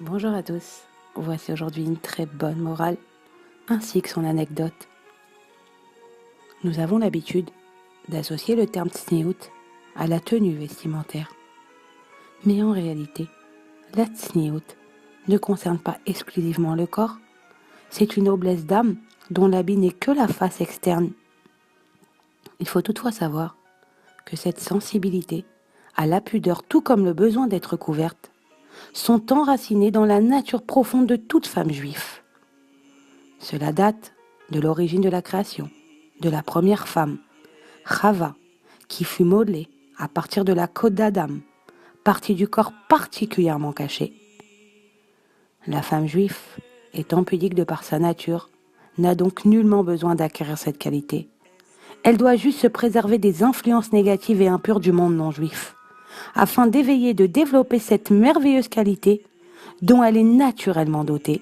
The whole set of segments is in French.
Bonjour à tous, voici aujourd'hui une très bonne morale, ainsi que son anecdote. Nous avons l'habitude d'associer le terme tsniout à la tenue vestimentaire. Mais en réalité, la tsniout ne concerne pas exclusivement le corps, c'est une noblesse d'âme dont l'habit n'est que la face externe. Il faut toutefois savoir que cette sensibilité à la pudeur, tout comme le besoin d'être couverte, sont enracinées dans la nature profonde de toute femme juive. Cela date de l'origine de la création, de la première femme, Chava, qui fut modelée à partir de la côte d'Adam, partie du corps particulièrement cachée. La femme juive, étant pudique de par sa nature, n'a donc nullement besoin d'acquérir cette qualité. Elle doit juste se préserver des influences négatives et impures du monde non juif, afin d'éveiller et de développer cette merveilleuse qualité dont elle est naturellement dotée.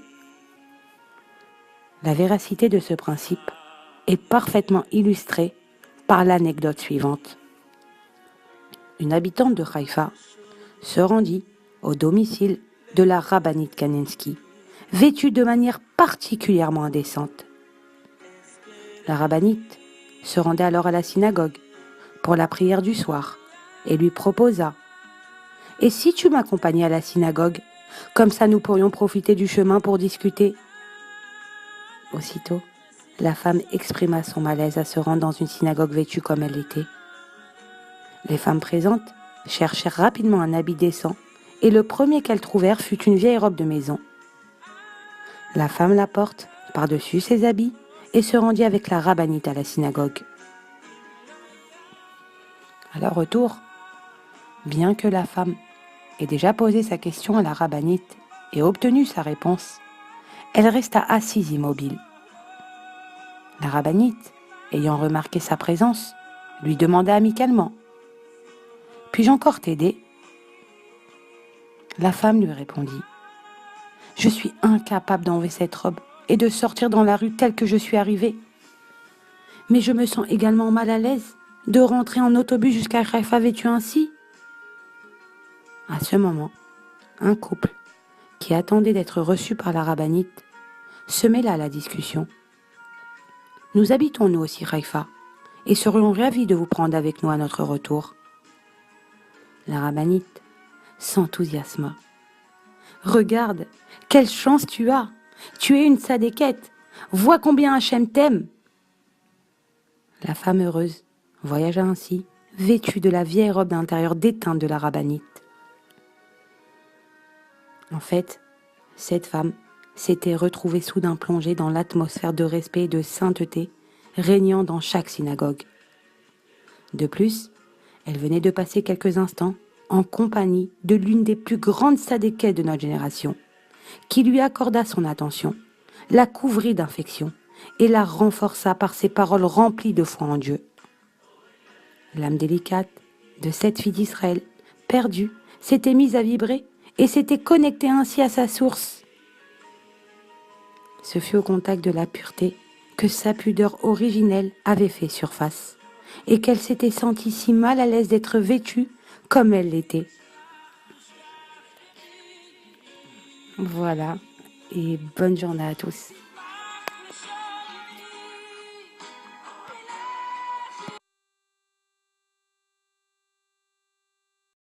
La véracité de ce principe est parfaitement illustrée par l'anecdote suivante. Une habitante de Haïfa se rendit au domicile de la rabbinite Kanensky, vêtue de manière particulièrement indécente. La rabbinite se rendait alors à la synagogue pour la prière du soir et lui proposa « Et si tu m'accompagnais à la synagogue, comme ça nous pourrions profiter du chemin pour discuter ?» Aussitôt, la femme exprima son malaise à se rendre dans une synagogue vêtue comme elle l'était. Les femmes présentes cherchèrent rapidement un habit décent et le premier qu'elles trouvèrent fut une vieille robe de maison. La femme la porte par-dessus ses habits et se rendit avec la rabbinite à la synagogue. À leur retour, bien que la femme ait déjà posé sa question à la rabbinite et obtenu sa réponse, elle resta assise immobile. La rabbinite, ayant remarqué sa présence, lui demanda amicalement « Puis-je encore t'aider ?» La femme lui répondit « Je suis incapable d'enlever cette robe et de sortir dans la rue telle que je suis arrivée. Mais je me sens également mal à l'aise de rentrer en autobus jusqu'à Haïfa vêtue ainsi. » À ce moment, un couple qui attendait d'être reçu par la rabbinite se mêla à la discussion. « Nous habitons nous aussi Haïfa et serions ravis de vous prendre avec nous à notre retour. » La rabbinite s'enthousiasma. « Regarde, quelle chance tu as! Tu es une sadéquette! Vois combien Hachem t'aime !» La femme heureuse voyagea ainsi, vêtue de la vieille robe d'intérieur déteinte de la rabbinite. En fait, cette femme s'était retrouvée soudain plongée dans l'atmosphère de respect et de sainteté régnant dans chaque synagogue. De plus, elle venait de passer quelques instants en compagnie de l'une des plus grandes sadéquettes de notre génération, qui lui accorda son attention, la couvrit d'affection et la renforça par ses paroles remplies de foi en Dieu. L'âme délicate de cette fille d'Israël, perdue, s'était mise à vibrer et s'était connectée ainsi à sa source. Ce fut au contact de la pureté que sa pudeur originelle avait fait surface et qu'elle s'était sentie si mal à l'aise d'être vêtue comme elle l'était. Voilà, et bonne journée à tous.